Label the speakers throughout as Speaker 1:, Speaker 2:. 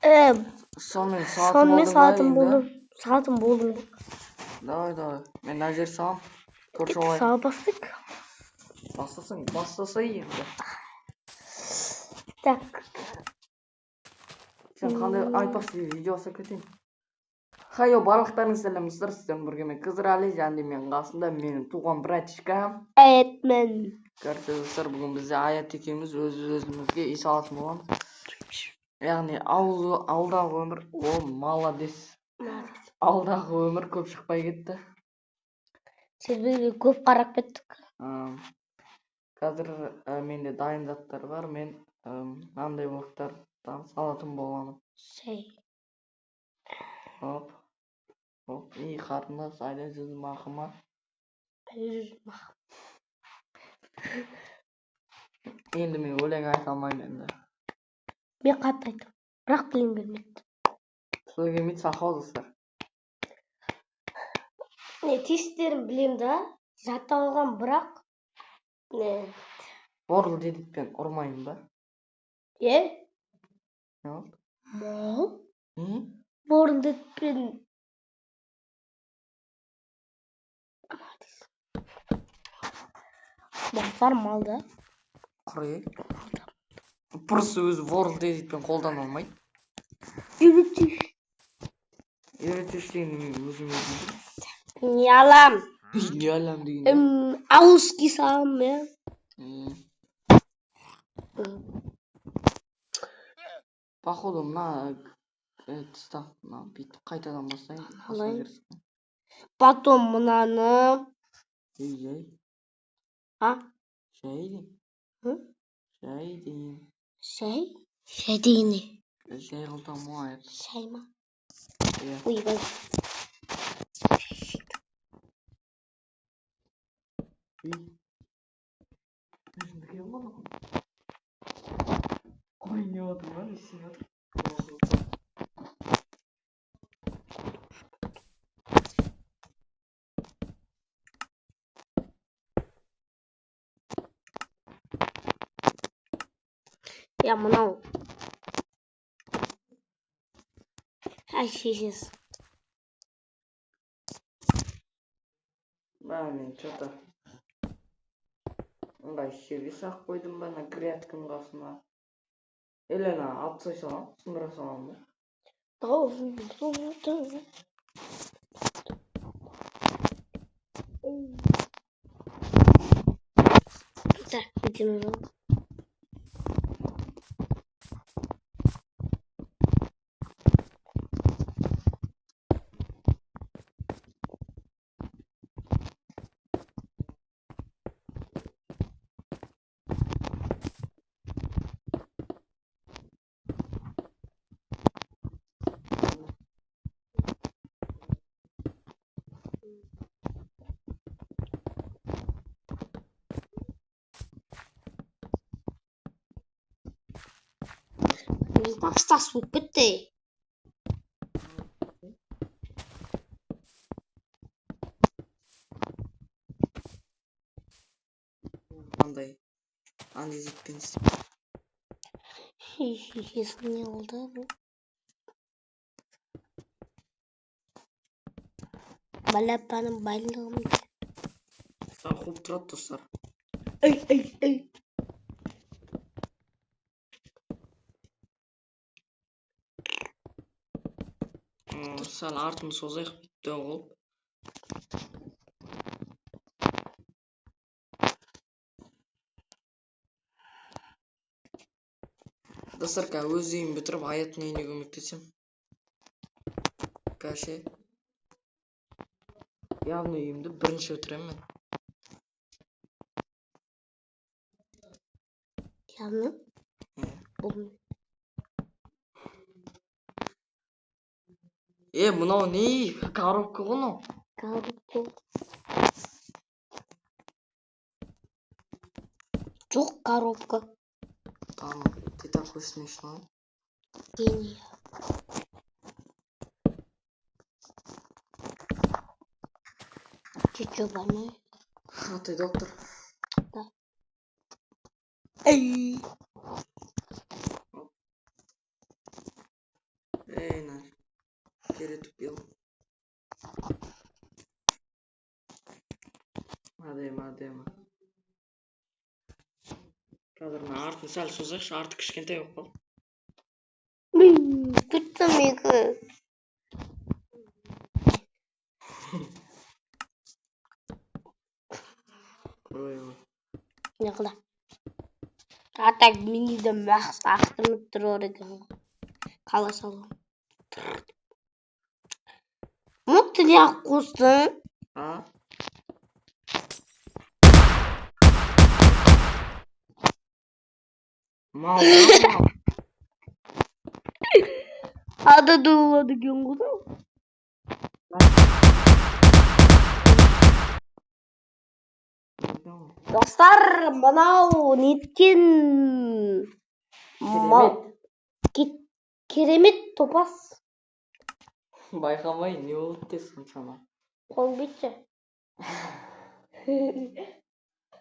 Speaker 1: Сонымен
Speaker 2: Сонымен
Speaker 1: сағатым
Speaker 2: сағатым
Speaker 1: болды.
Speaker 2: Сағатым болды.
Speaker 1: Давай. Мен мына жер салам. Көрші
Speaker 2: Саға
Speaker 1: олай.
Speaker 2: бастық.
Speaker 1: Бастаса енді.
Speaker 2: Так.
Speaker 1: Сен қандай айпас видеосы кетейін. Хайо, барлықтарыңызға сәлемдер. Сіздермен бірге мен Қызырәлі және мен қасында менің туған братишкам.
Speaker 2: Әйтмен.
Speaker 1: Короче, достар, бүгін бізде Аят екеуміз өзімізге үй салатын боламыз. Яғни алдағы өмір, молодец. Алдағы өмір көп шықпай кетті.
Speaker 2: Сіз бізге көп қарап кеттік.
Speaker 1: Қазір менде дайын заттар бар. Мен мынандай блоктардан салатын боламын. Хоп. И қарындас, айда жүз мақыма. Енді мен өлең айта алмаймын енді.
Speaker 2: Мен қатты айтам, бірақ тілім келмейді.
Speaker 1: Тілі келмейді, сақал достар.
Speaker 2: Тесттерін білем да, жаттап алған, бірақ
Speaker 1: Орыл дедікпен ұрмайын ба?
Speaker 2: Не
Speaker 1: болды?
Speaker 2: Мал?
Speaker 1: Орыл
Speaker 2: дедікпен Балсар мал да.
Speaker 1: Құры. Просто өзі орыл дедікпен қолдана алмайды. Үйретуші деген өзім.
Speaker 2: Не алам?
Speaker 1: Не алам деген?
Speaker 2: Ауызки салам,
Speaker 1: Походу, мына став, бүйтіп қайтадан бастайын.
Speaker 2: Потом мынаны.
Speaker 1: Жай. Жай дейін. Жай
Speaker 2: деген не?
Speaker 1: Жай қылтам ғой.
Speaker 2: Жай ма?
Speaker 1: Ойбай. Ой, не отыр ма? Несіне отыр?
Speaker 2: Мынау. Шешесі.
Speaker 1: Мен что-то ыңғай жерге сақ қойдым ба, грядканың қасына. Елена, алып тастай салам, сындыра салам ба?
Speaker 2: Так, идем. Тастас болып кетті.
Speaker 1: Андай жетпен істеп.
Speaker 2: Шешесі не oldu? Балапаным байлығым.
Speaker 1: Қуып тұрады достар.
Speaker 2: Эй.
Speaker 1: Сәл артын созайық, бітті ғой. Достар, өз үйін бітіріп, Аяттың үйіне көмектесем. Кәше. Яғни үйімді бірінші бітіремін мен.
Speaker 2: Яғни?
Speaker 1: Мынау не? Коробка ғой мынау.
Speaker 2: Коробка. Жоқ, коробка.
Speaker 1: Там, ты такой смешной.
Speaker 2: Не. Ты что, больной?
Speaker 1: А ты доктор?
Speaker 2: Да. Эй.
Speaker 1: Enak. Kere tupil. Adema. Kadırına артын сәл созайықшы, арты кішкентай болып қалды.
Speaker 2: Күттім екі.
Speaker 1: Ой.
Speaker 2: Не қылды? Атак миниді мақсат ақтырмып тұрыр екен. Қала салу. Мұқты не қостың?
Speaker 1: А? Мал.
Speaker 2: Ада дұғылады кен құда. Достар, мынау неткен керемет топас.
Speaker 1: Байқамай не болды десін сана.
Speaker 2: Қол бетші.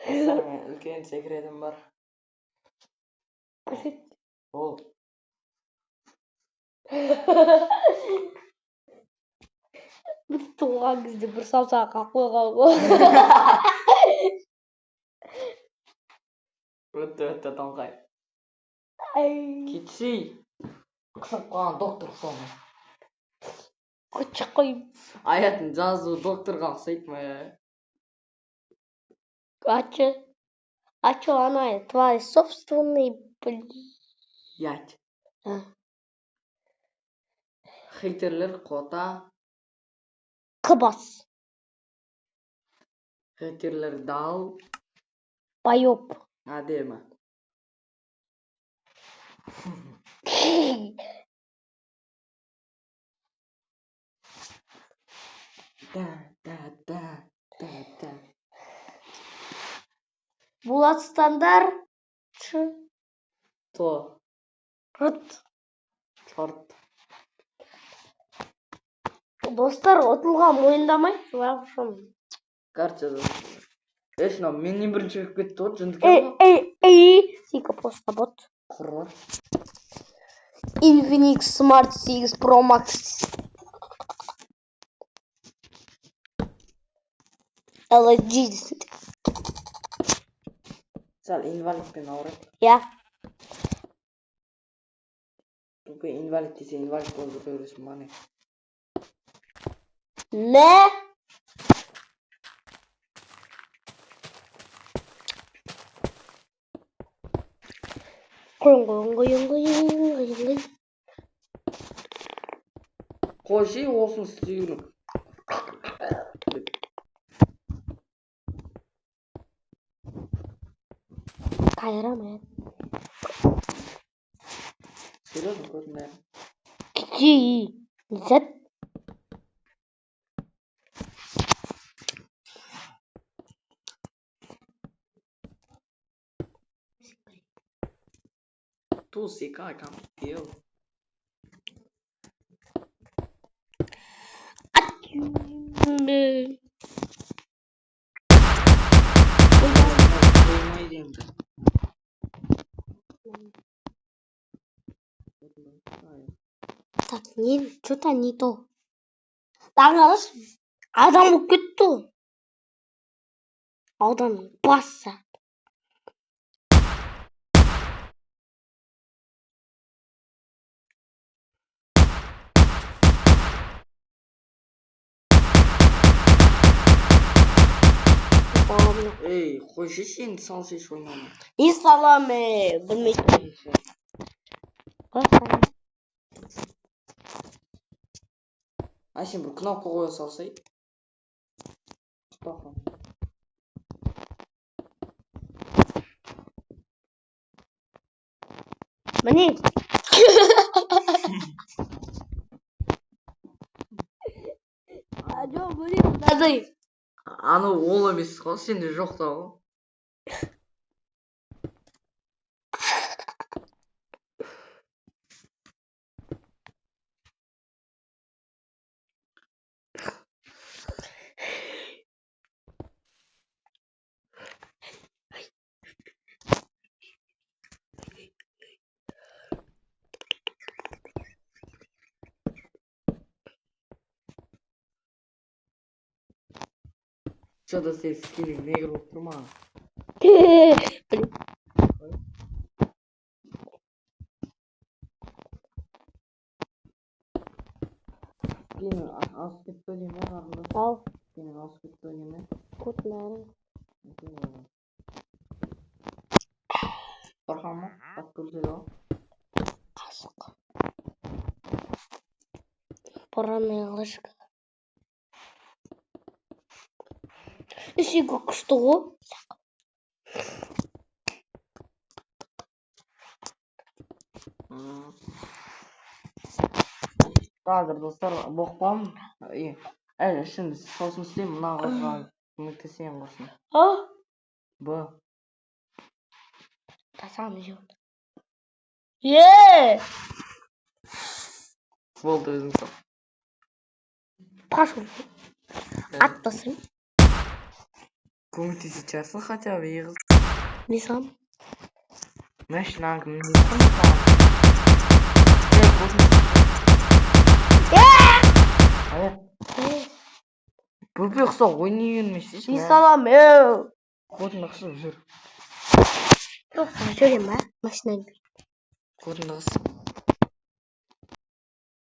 Speaker 1: Сармен үлкен секретім бар. Ол.
Speaker 2: Біз туған кезде бір саусақ қақ қойған ғой.
Speaker 1: Өтті таңқай. Кетсей. Құсап қалған доктор соны.
Speaker 2: Көтші қойым.
Speaker 1: Аятын жазу докторға ұқсайды ма?
Speaker 2: Ачо, она твои собственные,
Speaker 1: Ять. Хейтерлер қота.
Speaker 2: Қыбас.
Speaker 1: Хейтерлер дал.
Speaker 2: Байоп.
Speaker 1: Адема. Да.
Speaker 2: Булатстандар.
Speaker 1: То.
Speaker 2: Рыт.
Speaker 1: Чорт.
Speaker 2: Достар, отылған мойындамай.
Speaker 1: Карча. Эшно, мен не бірінші өп кетті от, жындық.
Speaker 2: Сика просто бот.
Speaker 1: Құры.
Speaker 2: Infinix Smart 6 Pro Max. LG.
Speaker 1: Сәл инвалидпен ауырады.
Speaker 2: Я.
Speaker 1: Только инвалид десе инвалид болып жүре бересің мане.
Speaker 2: Не? Қойын.
Speaker 1: Қойшы олсын стүйінің.
Speaker 2: Қайрам,
Speaker 1: Серьезно, көрдің бәрі?
Speaker 2: Кичи. Зет.
Speaker 1: Ту сика, I can't feel. Қоймайды енді.
Speaker 2: Так, что-то не то. Таңғалыс, адам болып кетті. Аудан басы.
Speaker 1: Ей, қойшы сен салсайш ойнауына.
Speaker 2: Не салам, білмейді.
Speaker 1: А сен бір кнопка қоя салсай.
Speaker 2: Міне. Ажо, міне мынадай.
Speaker 1: Аны ол емес қой, сенде жоқ та ғой. Rusça'da ses skinning neger болып тұр ма?
Speaker 2: Блин.
Speaker 1: Сенің асып кетті дейм ме қарындас?
Speaker 2: Ал.
Speaker 1: Сенің асып кетті дейм ме?
Speaker 2: Көтмәрің.
Speaker 1: Тұрған ма? Ат көрсет ал.
Speaker 2: Қасық. Баранная ложка. Ішегі күшті ғой.
Speaker 1: Қазір достар боқпам. Şimdi сосын істеймін мына қызға көмектесейін құрсын.
Speaker 2: А?
Speaker 1: Б.
Speaker 2: Тасам жеу. Е!
Speaker 1: Болды өзің сол.
Speaker 2: Пошел. Атпасың.
Speaker 1: Көмектесетін шығарсың хотя бы иығыз.
Speaker 2: Не сам?
Speaker 1: Машинаң кімдесің саған? Бөпе ұқса ойнай бермейсіз.
Speaker 2: Не салам, еу.
Speaker 1: Қотын ұқсып жүр.
Speaker 2: Просто жүрем ба? Машина.
Speaker 1: Қотын ұқсып.